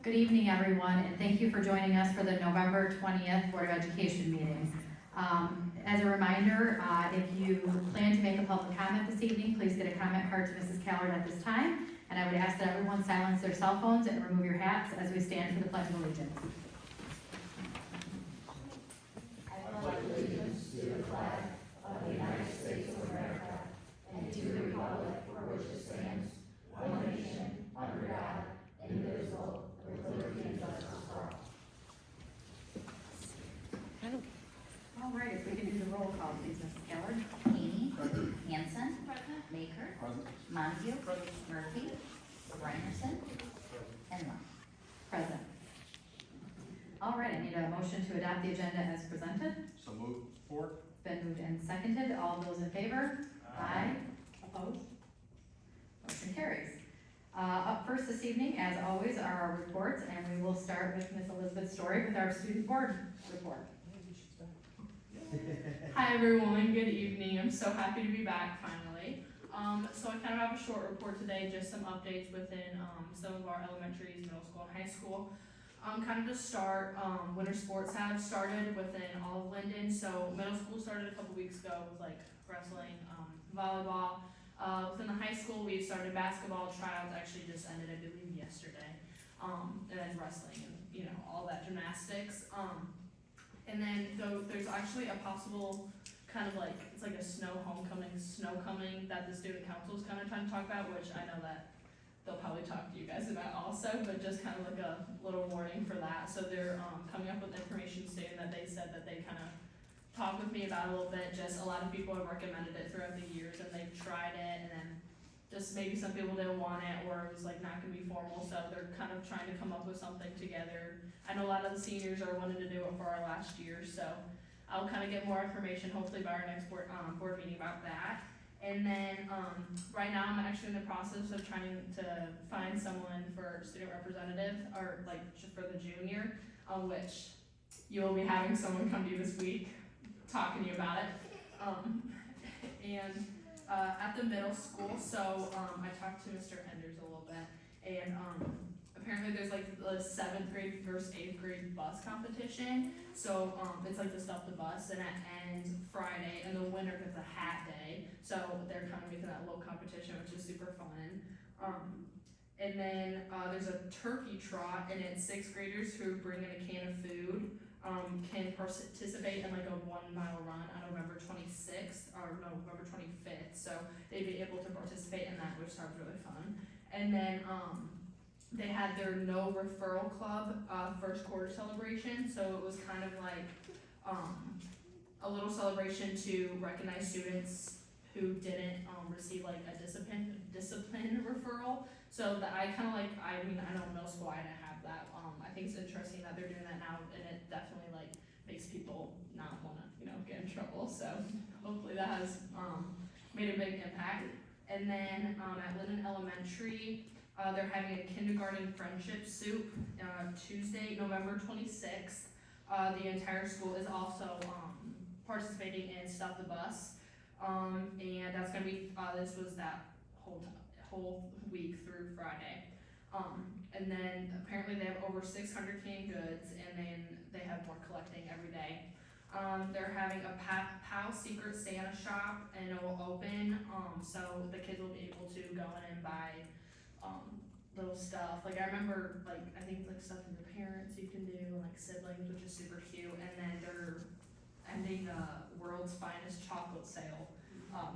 Good evening, everyone, and thank you for joining us for the November 20th Board of Education meeting. As a reminder, if you plan to make a public comment this evening, please get a comment card to Mrs. Callard at this time, and I would ask that everyone silence their cell phones and remove your hats as we stand for the Pledge of Allegiance. I pledge allegiance to the flag of the United States of America and to the republic for which it stands, one nation, under God, indivisible, with liberty and justice for all. All right, if we can do the roll call, please, Mrs. Callard. Haney. Hanson. Maker. Montague. Murphy. Reinerson. And Lund. Present. All right, I need a motion to adopt the agenda as presented. So moved. Support. Been moved and seconded. All those in favor? Aye. Opposed? Motion carries. Up first this evening, as always, are our reports, and we will start with Ms. Elizabeth Story with our student board report. Hi everyone, good evening. I'm so happy to be back finally. So I kind of have a short report today, just some updates within some of our elementaries, middle school, and high school. Kind of to start, winter sports have started within all of Linden. So middle school started a couple weeks ago with like wrestling, volleyball. Within the high school, we started basketball. Tryouts actually just ended, I believe, yesterday. And then wrestling and all that gymnastics. And then there's actually a possible kind of like, it's like a snow coming that the student council is kind of trying to talk about, which I know that they'll probably talk to you guys about also, but just kind of like a little warning for that. So they're coming up with information soon that they said that they kind of talked with me about a little bit. Just a lot of people have recommended it throughout the years and they've tried it, and then just maybe some people didn't want it or it was like not gonna be formal, so they're kind of trying to come up with something together. I know a lot of the seniors are wanting to do it for our last year, so I'll kind of get more information hopefully by our next board meeting about that. And then right now I'm actually in the process of trying to find someone for student representative, or like just for the junior, which you will be having someone come to you this week talking to you about it. At the middle school, so I talked to Mr. Enders a little bit, and apparently there's like a 7th grade versus 8th grade bus competition. So it's like the stuff the bus, and it ends Friday, and the winner gets a hat day. So they're kind of making that little competition, which is super fun. And then there's a turkey trot, and it's 6th graders who bring in a can of food. Can participate in like a 1 mile run on November 26th or November 25th, so they'd be able to participate in that, which sounds really fun. And then they had their no referral club first quarter celebration, so it was kind of like a little celebration to recognize students who didn't receive like a discipline referral. So that I kind of like, I know middle school I didn't have that. I think it's interesting that they're doing that now, and it definitely like makes people not want to get in trouble. So hopefully that has made a big impact. And then at Linden Elementary, they're having a kindergarten friendship soup Tuesday, November 26th. The entire school is also participating in Stop the Bus, and that's gonna be this was that whole week through Friday. And then apparently they have over 600 canned goods, and then they have more collecting every day. They're having a POW Secret Santa shop, and it will open, so the kids will be able to go in and buy little stuff. Like I remember, like I think like stuff from your parents you can do, like siblings, which is super cute. And then they're ending the world's finest chocolate sale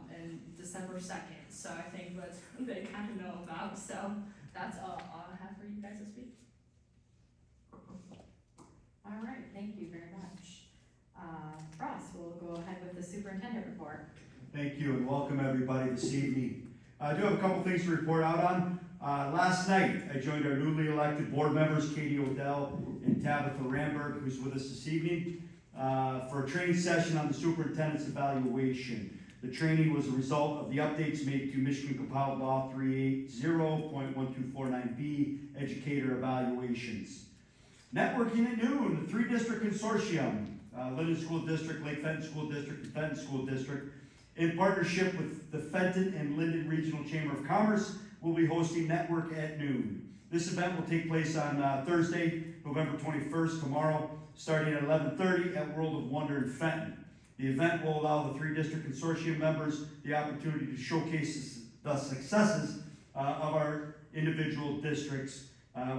in December 2nd. So I think that's what they kind of know about. So that's all I have for you guys this week. All right, thank you very much. Ross, we'll go ahead with the superintendent report. Thank you, and welcome everybody this evening. I do have a couple things to report out on. Last night, I joined our newly elected board members, Katie Odell and Tabitha Ramberg, who's with us this evening, for a training session on the superintendent's evaluation. The training was a result of the updates made to Michigan Compiled Law 380.1249B, educator evaluations. Networking at noon, the 3-district consortium, Linden School District, Lake Fenton School District, and Fenton School District, in partnership with the Fenton and Linden Regional Chamber of Commerce, will be hosting Network at Noon. This event will take place on Thursday, November 21st, tomorrow, starting at 11:30 at World of Wonder in Fenton. The event will allow the 3-district consortium members the opportunity to showcase the successes of our individual districts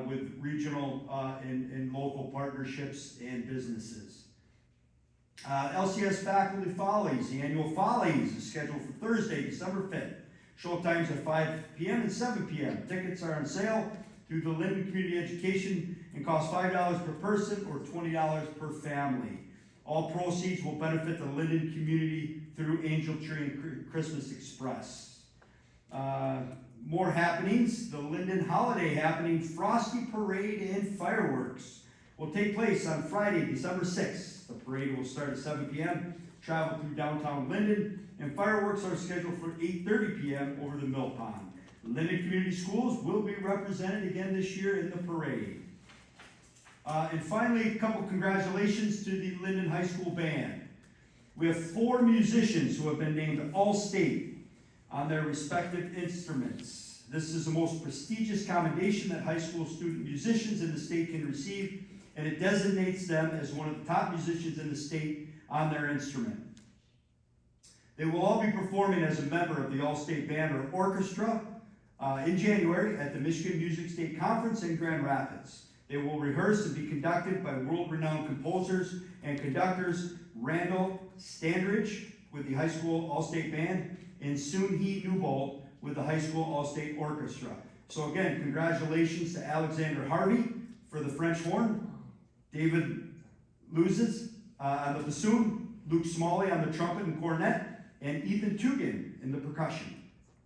with regional and local partnerships and businesses. LCS Faculty Follies, the annual Follies is scheduled for Thursday, December 5th. Show times at 5 p.m. and 7 p.m. Tickets are on sale through the Linden Community Education and cost $5 per person or $20 per family. All proceeds will benefit the Linden community through Angel Tree and Christmas Express. More happenings. The Linden Holiday Happening Frosty Parade and Fireworks will take place on Friday, December 6th. The parade will start at 7 p.m., travel through downtown Linden, and fireworks are scheduled for 8:30 p.m. over the Mill Pond. The Linden Community Schools will be represented again this year in the parade. And finally, a couple congratulations to the Linden High School Band. We have 4 musicians who have been named All-State on their respective instruments. This is the most prestigious commendation that high school student musicians in the state can receive, and it designates them as one of the top musicians in the state on their instrument. They will all be performing as a member of the All-State Band or Orchestra in January at the Michigan Music State Conference in Grand Rapids. They will rehearse and be conducted by world-renowned composers and conductors Randall Standridge with the High School All-State Band and Soon-Hee Newbold with the High School All-State Orchestra. So again, congratulations to Alexander Harvey for the French horn, David Luzes on the bassoon, Luke Smalley on the trumpet and cornet, and Ethan Tugan in the percussion.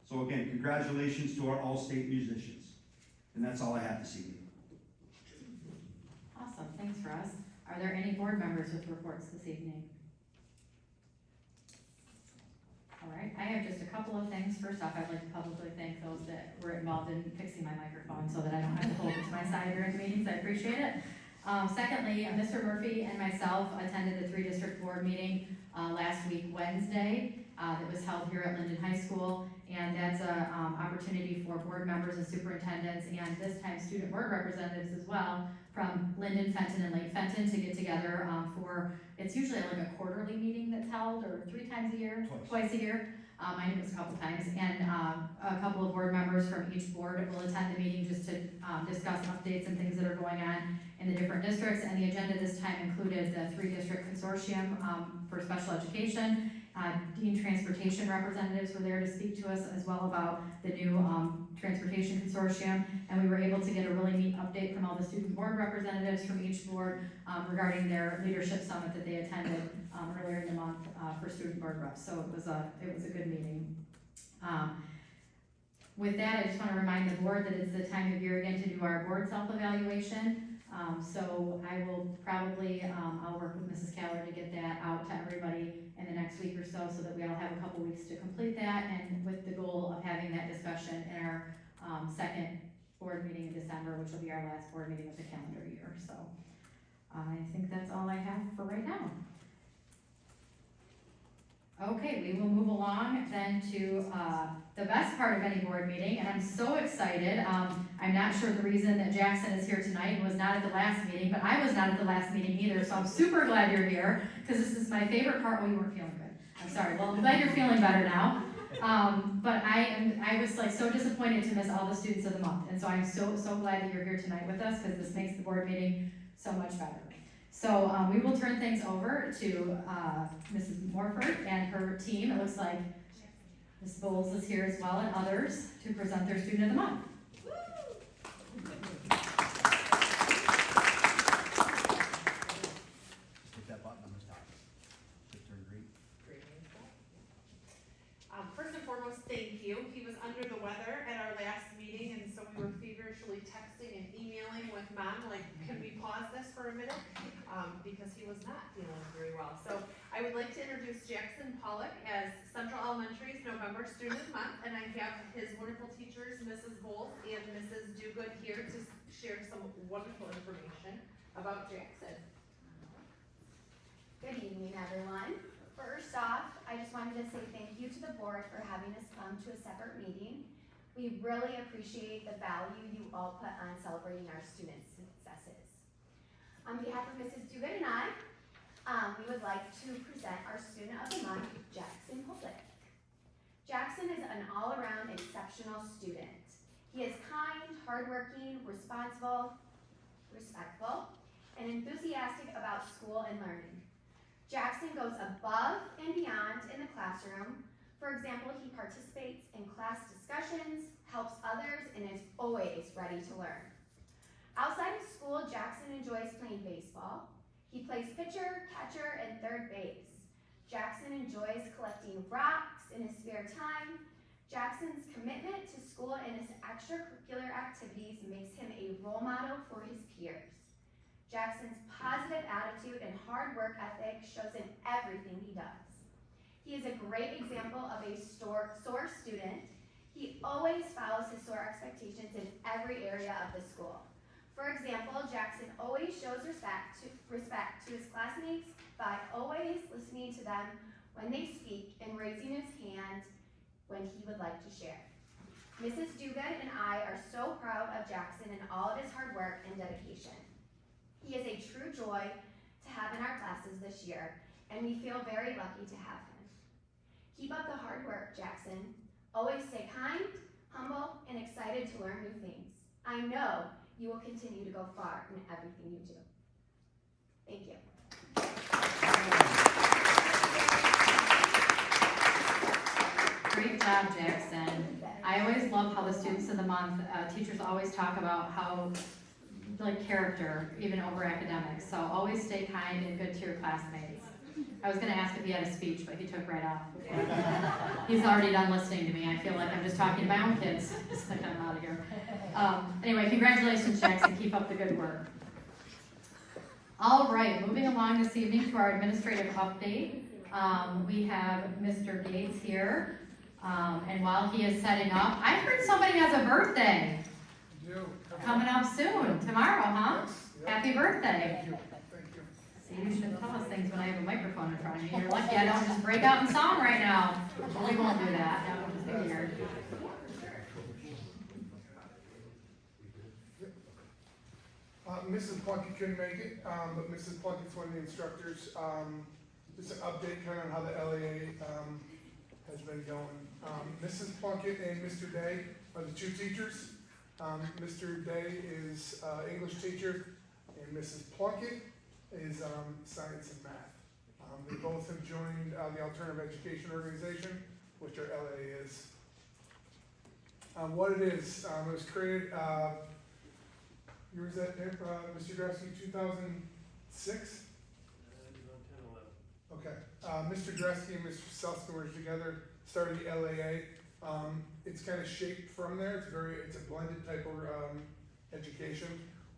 So again, congratulations to our All-State musicians. And that's all I have this evening. Awesome, thanks, Russ. Are there any board members with reports this evening? All right, I have just a couple of things. First off, I'd like to publicly thank those that were involved in fixing my microphone so that I don't have to hold it to my side during meetings. I appreciate it. Secondly, Mr. Murphy and myself attended the 3-district board meeting last week, Wednesday. That was held here at Linden High School, and that's an opportunity for board members and superintendents, and this time student board representatives as well, from Linden, Fenton, and Lake Fenton to get together for, it's usually like a quarterly meeting that's held, or 3 times a year? Twice a year. I know it's a couple times, and a couple of board members from each board will attend the meeting just to discuss updates and things that are going on in the different districts, and the agenda this time included the 3-district consortium for special education. Dean Transportation representatives were there to speak to us as well about the new transportation consortium, and we were able to get a really neat update from all the student board representatives from each board regarding their leadership summit that they attended earlier in the month for student board reps. So it was a good meeting. With that, I just want to remind the board that it's the time of year again to do our board self-evaluation. So I will probably, I'll work with Mrs. Keller to get that out to everybody in the next week or so that we all have a couple weeks to complete that, and with the goal of having that discussion in our second board meeting in December, which will be our last board meeting of the calendar year. So I think that's all I have for right now. Okay, we will move along then to the best part of any board meeting, and I'm so excited. I'm not sure the reason that Jackson is here tonight and was not at the last meeting, but I was not at the last meeting either, so I'm super glad you're here, because this is my favorite part. Well, you weren't feeling good. I'm sorry. Well, I'm glad you're feeling better now. But I was like so disappointed to miss all the students of the month, and so I'm so glad that you're here tonight with us, because this makes the board meeting so much better. So we will turn things over to Mrs. Morford and her team. It looks like Ms. Bowles is here as well, and others to present their student of the month. Hit that button on the top. Just turn green. First and foremost, thank you. He was under the weather at our last meeting, and so we were feverishly texting and emailing with Mom, like, can we pause this for a minute? Because he was not feeling very well. So I would like to introduce Jackson Pollock as Central Elementary's November Student of the Month, and I have his wonderful teachers, Mrs. Bowles and Mrs. Dugood, here to share some wonderful information about Jackson. Good evening, everyone. First off, I just wanted to say thank you to the board for having us come to a separate meeting. We really appreciate the value you all put on celebrating our students' successes. On behalf of Mrs. Dugan and I, we would like to present our Student of the Month, Jackson Hoblick. Jackson is an all-around exceptional student. He is kind, hardworking, responsible, respectful, and enthusiastic about school and learning. Jackson goes above and beyond in the classroom. For example, he participates in class discussions, helps others, and is always ready to learn. Outside of school, Jackson enjoys playing baseball. He plays pitcher, catcher, and third base. Jackson enjoys collecting rocks in his spare time. Jackson's commitment to school and his extracurricular activities makes him a role model for his peers. Jackson's positive attitude and hard work ethic shows in everything he does. He is a great example of a SOAR student. He always follows his SOAR expectations in every area of the school. For example, Jackson always shows respect to his classmates by always listening to them when they speak and raising his hand when he would like to share. Mrs. Dugan and I are so proud of Jackson and all of his hard work and dedication. He is a true joy to have in our classes this year, and we feel very lucky to have him. Keep up the hard work, Jackson. Always stay kind, humble, and excited to learn new things. I know you will continue to go far in everything you do. Thank you. Great job, Jackson. I always love how the Students of the Month, teachers always talk about how, like, character, even over academics. So always stay kind and good to your classmates. I was gonna ask if he had a speech, but he took right off. He's already done listening to me. I feel like I'm just talking to my own kids. It's like I'm out of here. Anyway, congratulations, Jackson. Keep up the good work. All right, moving along this evening to our administrative update. We have Mr. Gates here. And while he is setting up, I heard somebody has a birthday. Coming up soon, tomorrow, huh? Happy birthday. Thank you. Thank you. See, you should tell us things when I have a microphone in front of me. You're lucky I don't just break out in song right now. Well, we won't do that. That would just be weird. Mrs. Plunkett couldn't make it, but Mrs. Plunkett's one of the instructors. Just an update kind of on how the LAA has been going. Mrs. Plunkett and Mr. Day are the two teachers. Mr. Day is English teacher, and Mrs. Plunkett is science and math. They both have joined the Alternative Education Organization, which our LAA is. What it is, it was created, year was that, Mr. Dresky, 2006? Okay, Mr. Dresky and Mr. Selskowitz together started the LAA. It's kind of shaped from there. It's a blended type of education.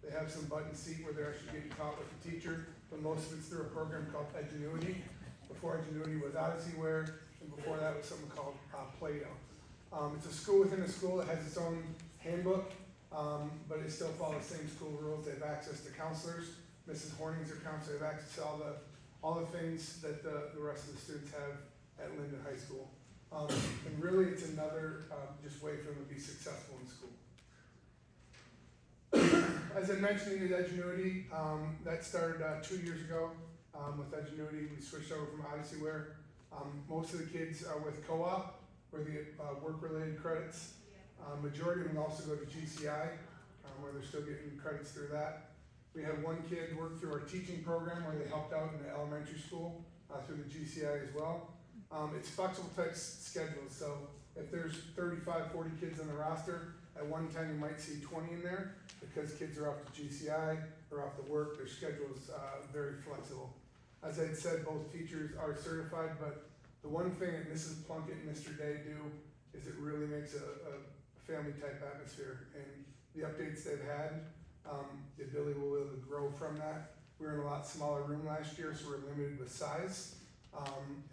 They have some button seat where they're actually getting taught with the teacher, but most of it's through a program called Edgenuity. Before Edgenuity was Odysseyware, and before that was something called Play-Doh. It's a school within a school. It has its own handbook, but it still follows the same school rules. They have access to counselors. Mrs. Horning's their counselor. They have access to all the things that the rest of the students have at Linden High School. And really, it's another just way for them to be successful in school. As I mentioned in Edgenuity, that started 2 years ago. With Edgenuity, we switched over from Odysseyware. Most of the kids are with co-op, where they get work-related credits. Majority of them also go to GCI, where they're still getting credits through that. We had one kid work through our teaching program, where they helped out in the elementary school through the GCI as well. It's flexible type schedules, so if there's 35, 40 kids on the roster, at one time you might see 20 in there, because kids are off to GCI, or off to work, their schedule is very flexible. As I had said, both teachers are certified, but the one thing that Mrs. Plunkett and Mr. Day do is it really makes a family type atmosphere, and the updates they've had, the ability we'll be able to grow from that. We were in a lot smaller room last year, so we're limited with size.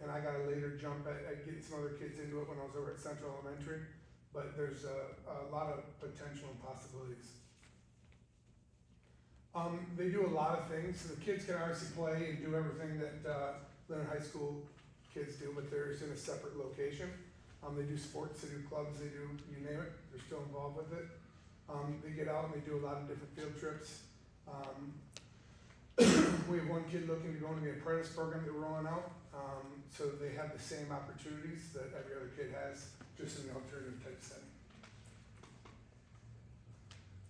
And I got a later jump at getting some other kids into it when I was over at Central Elementary, but there's a lot of potential and possibilities. They do a lot of things, so the kids can obviously play and do everything that Linden High School kids do, but they're in a separate location. They do sports, they do clubs, they do, you name it, they're still involved with it. They get out and they do a lot of different field trips. We have one kid looking to go into the apprentice program that we're rolling out, so they have the same opportunities that every other kid has, just in the alternative type setting.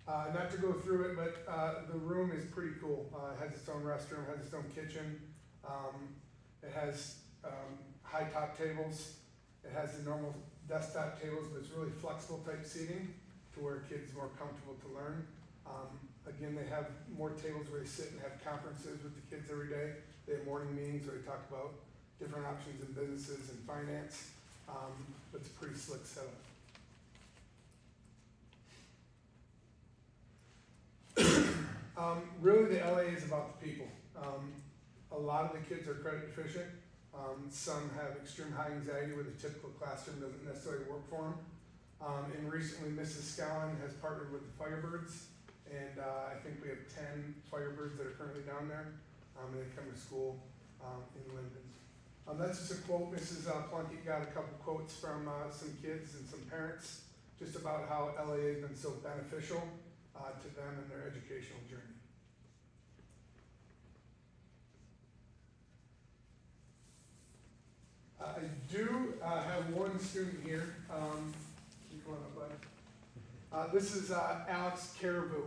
Not to go through it, but the room is pretty cool. It has its own restroom, has its own kitchen. It has high top tables. It has the normal desktop tables, but it's really flexible type seating to where kids are more comfortable to learn. Again, they have more tables where they sit and have conferences with the kids every day. They have morning meetings where they talk about different options in businesses and finance. But it's a pretty slick setup. Really, the LA is about the people. A lot of the kids are credit deficient. Some have extreme high anxiety where the typical classroom doesn't necessarily work for them. And recently, Mrs. Scallon has partnered with the Firebirds, and I think we have 10 Firebirds that are currently down there. And they come to school in Linden. That's just a quote. Mrs. Plunkett got a couple quotes from some kids and some parents just about how LA has been so beneficial to them in their educational journey. I do have one student here. Keep going up, bud. This is Alex Caribou.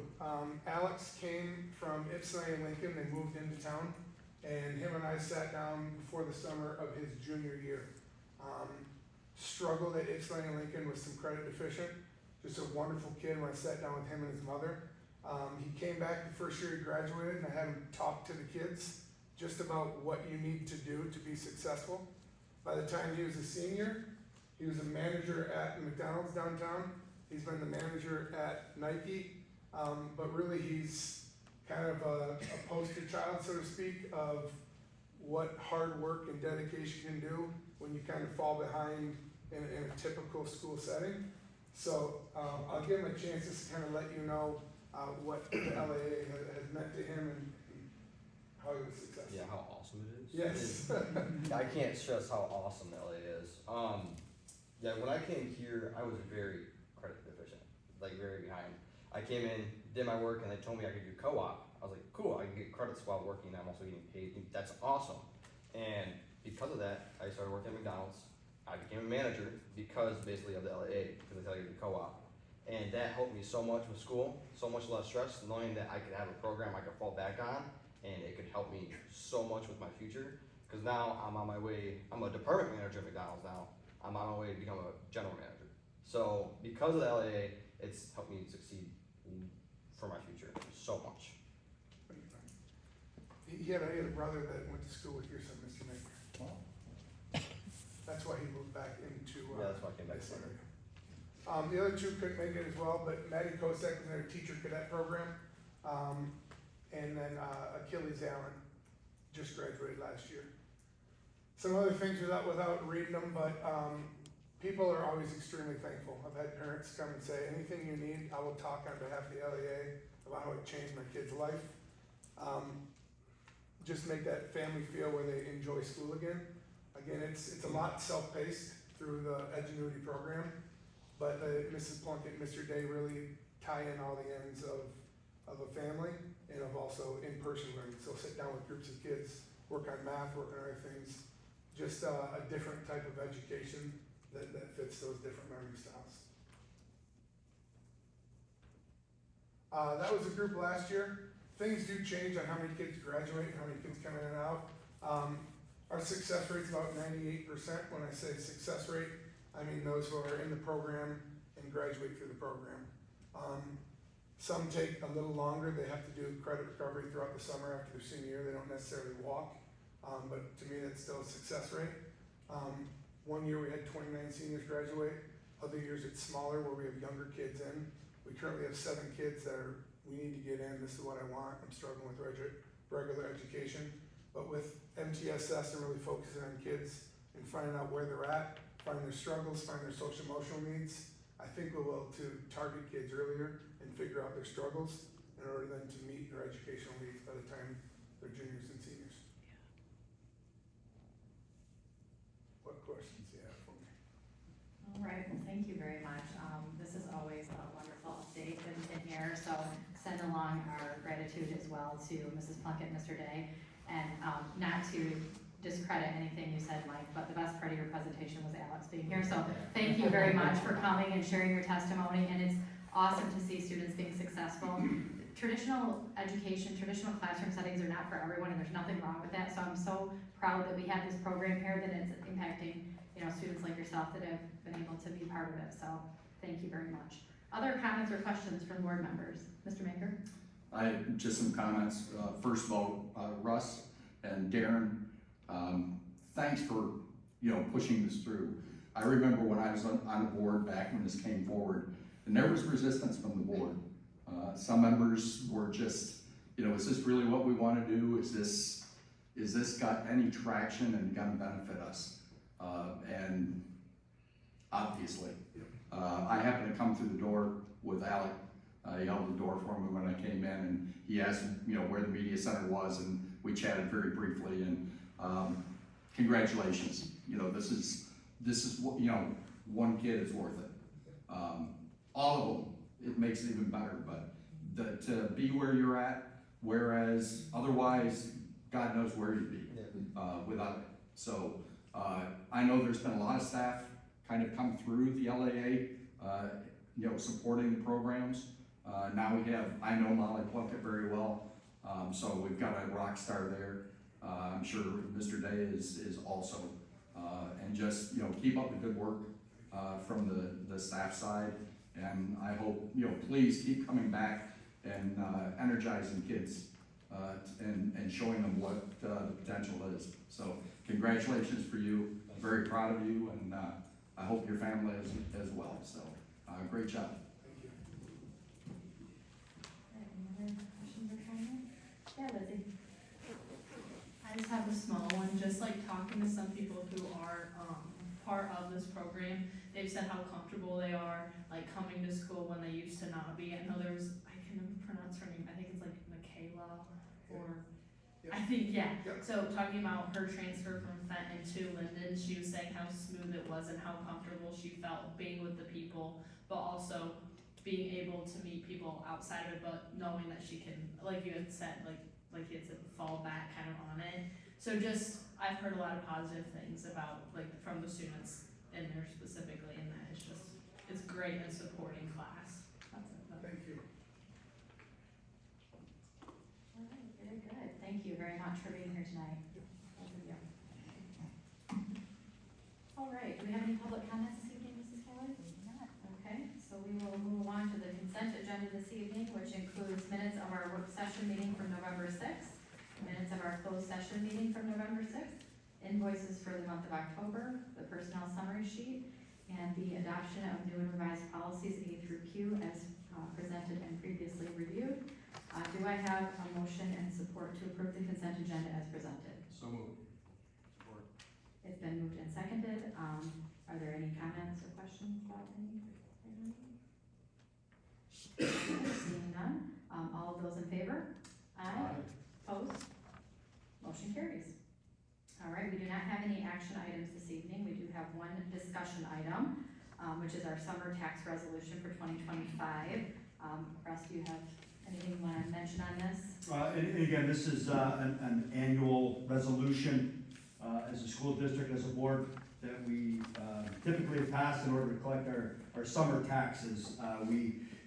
Alex came from Ypsilanti and Lincoln. They moved into town, and him and I sat down before the summer of his junior year. Struggled at Ypsilanti and Lincoln, was some credit deficient. Just a wonderful kid when I sat down with him and his mother. He came back the first year he graduated, and I had him talk to the kids just about what you need to do to be successful. By the time he was a senior, he was a manager at McDonald's downtown. He's been the manager at Nike, but really he's kind of a poster child, so to speak, of what hard work and dedication can do when you kind of fall behind in a typical school setting. So I'll give him a chance just to kind of let you know what the LAA has meant to him and how he was successful. Yeah, how awesome it is. Yes. I can't stress how awesome LA is. Yeah, when I came here, I was very credit deficient, like very behind. I came in, did my work, and they told me I could do co-op. I was like, cool, I can get credits while working, I'm also getting paid. That's awesome. And because of that, I started working at McDonald's. I became a manager because basically of the LAA, because they tell you to do co-op. And that helped me so much with school, so much less stress, knowing that I could have a program I could fall back on, and it could help me so much with my future. Because now I'm on my way, I'm a department manager at McDonald's now. I'm on my way to become a general manager. So because of the LAA, it's helped me succeed for my future so much. He had a brother that went to school with your son, Mr. Maker. That's why he moved back into Yeah, that's why I came back. this area. The other two couldn't make it as well, but Maddie Kosak was in our teacher cadet program. And then Achilles Allen just graduated last year. Some other things without reading them, but people are always extremely thankful. I've had parents come and say, anything you need, I will talk on behalf of the LEA about how it changed my kid's life. Just make that family feel where they enjoy school again. Again, it's a lot self-paced through the Edgenuity program, but Mrs. Plunkett and Mr. Day really tie in all the ends of a family and of also in-person learning. So sit down with groups of kids, work on math, work on other things, just a different type of education that fits those different learning styles. That was a group last year. Things do change on how many kids graduate and how many kids come in and out. Our success rate is about 98%. When I say success rate, I mean those who are in the program and graduate through the program. Some take a little longer. They have to do credit recovery throughout the summer after their senior year. They don't necessarily walk, but to me that's still a success rate. One year we had 29 seniors graduate. Other years it's smaller where we have younger kids in. We currently have 7 kids that we need to get in. This is what I want. I'm struggling with regular education. But with MTSS, I'm really focusing on kids and finding out where they're at, finding their struggles, finding their social emotional needs. I think we'll be able to target kids earlier and figure out their struggles in order then to meet their educational needs by the time they're juniors and seniors. What questions do you have for me? thank you very much. This is always a wonderful update in here, so send along our gratitude as well to Mrs. Plunkett and Mr. Day. And not to discredit anything you said, Mike, but the best part of your presentation was Alex being here, so thank you very much for coming and sharing your testimony, and it's awesome to see students being successful. Traditional education, traditional classroom settings are not for everyone, and there's nothing wrong with that, so I'm so proud that we have this program here, that it's impacting, you know, students like yourself that have been able to be part of it, so thank you very much. Other comments or questions from board members? Mr. Maker? Just some comments. First of all, Russ and Darren, thanks for, pushing this through. I remember when I was on the board back when this came forward, and there was resistance from the board. Some members were just, is this really what we want to do? Is this got any traction and gonna benefit us? And obviously, I happened to come through the door with Alec. He held the door for me when I came in, and he asked, where the media center was, and we chatted very briefly. And congratulations. This is what, one kid is worth it. All of them, it makes it even better. But to be where you're at, whereas otherwise, God knows where you'd be without it. So I know there's been a lot of staff kind of come through the LAA, supporting the programs. Now I know Molly Plunkett very well, so we've got a rock star there. I'm sure Mr. Day is also, and just, keep up the good work from the staff side. And I hope, please keep coming back and energizing kids and showing them what the potential is. So congratulations for you. I'm very proud of you, and I hope your family is as well. So great job. Any other questions or comments? Yeah, Lizzie? I just have a small one, just like talking to some people who are part of this program. They've said how comfortable they are, like coming to school when they used to not be. I know I can never pronounce her name, I think it's like Michaela, or, I think, yeah. So talking about her transfer from Fenton to Linden, she was saying how smooth it was and how comfortable she felt being with the people, but also being able to meet people outside of it, but knowing that she can, like you had said, like you had said, fall back kind of on it. So just, I've heard a lot of positive things about, like, from the students in there specifically, and that it's great and supporting class. That's it. Thank you. All right, very good. Thank you very much for being here tonight. Both of you. All right, do we have any public comments this evening, Mrs. Kelly? Okay, so we will move on to the consent agenda this evening, which includes minutes of our work session meeting from November 6th, minutes of our closed session meeting from November 6th, invoices for the month of October, the personnel summary sheet, and the adoption of new and revised policies A through Q as presented and previously reviewed. Do I have a motion and support to approve the consent agenda as presented? So moved. Support. It's been moved and seconded. Are there any comments or questions about any? Seeing none. All of those in favor? Aye. Opposed? Motion carries. All right, we do not have any action items this evening. We do have one discussion item, which is our summer tax resolution for 2025. Russ, do you have anything you want to mention on this? And again, this is an annual resolution as a school district, as a board, that we typically pass in order to collect our summer taxes.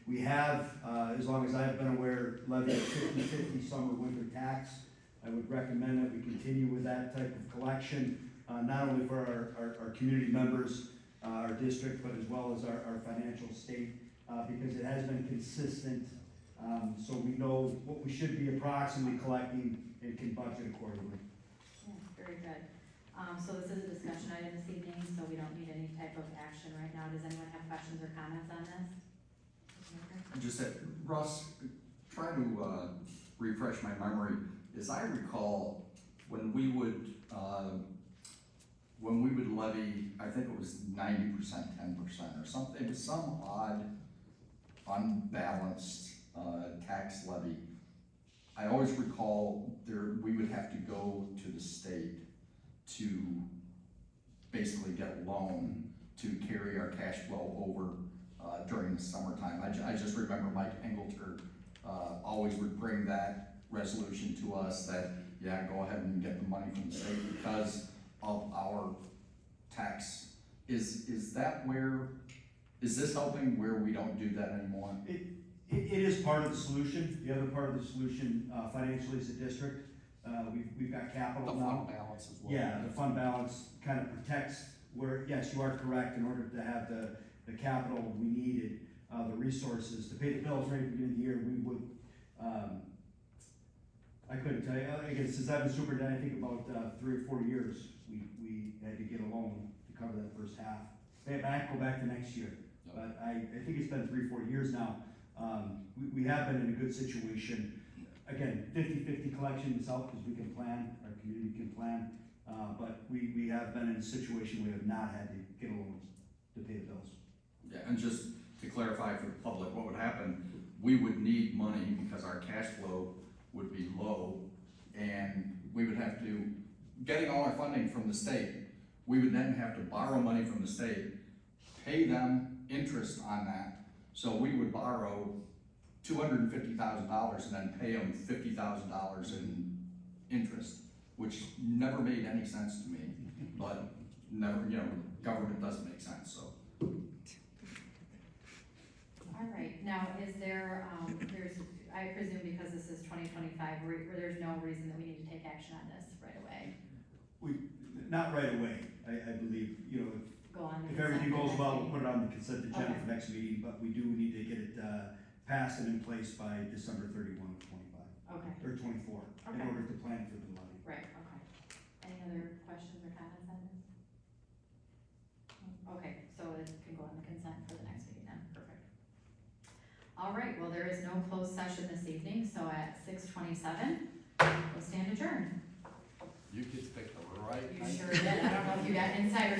We have, as long as I've been aware, levied a 50/50 summer-winter tax. I would recommend that we continue with that type of collection, not only for our community members, our district, but as well as our financial state, because it has been consistent. So we know what we should be approximately collecting and can budget accordingly. Yeah, very good. So this is a discussion item this evening, so we don't need any type of action right now. Does anyone have questions or comments on this? Just that, Russ, try to refresh my memory. As I recall, when we would levy, I think it was 90%, 10% or something. It was some odd, unbalanced tax levy. I always recall we would have to go to the state to basically get a loan to carry our cash flow over, during the summertime. I just remember Mike Engelter, always would bring that resolution to us that, yeah, go ahead and get the money from the state because of our tax. Is that where, is this helping where we don't do that anymore? It is part of the solution. The other part of the solution, financially as a district, we've got capital The now. fund balance as well. Yeah, the fund balance kind of protects where, yes, you are correct, in order to have the capital we needed, the resources to pay the bills right at the beginning of the year, we would, I couldn't tell you, again, since I've been superintendent, I think about 3 or 4 years, we had to get a loan to cover that first half. Pay it back, go back to next year. But I think it's been 3 or 4 years now. We have been in a good situation. Again, 50-50 collection is helped because we can plan, our community can plan. But we have been in a situation we have not had to get a loan to pay the bills. Yeah, and just to clarify for the public, what would happen, we would need money because our cash flow would be low, and we would have to, getting all our funding from the state, we would then have to borrow money from the state, pay them interest on that, so we would borrow $250,000 and then pay them $50,000 in interest, which never made any sense to me, but never, government doesn't make sense, so. All right, now, is there, I presume because this is 2025, where there's no reason that we need to take action on this right away? Not right away, I believe, Go on the if consent everything for goes next well, we'll meeting. put it on the consent agenda Okay. for next meeting, but we do need to get it passed and in place by December 31 of 25, Okay, or 24, in Okay. order to plan for the levy. right, okay. Any other questions or comments on this? Okay, so it can go on the consent for the next meeting then, perfect. All right, well, there is no closed session this evening, so at 6:27, we'll stand adjourned. You kids picked the right You sure did, I don't know if you got insider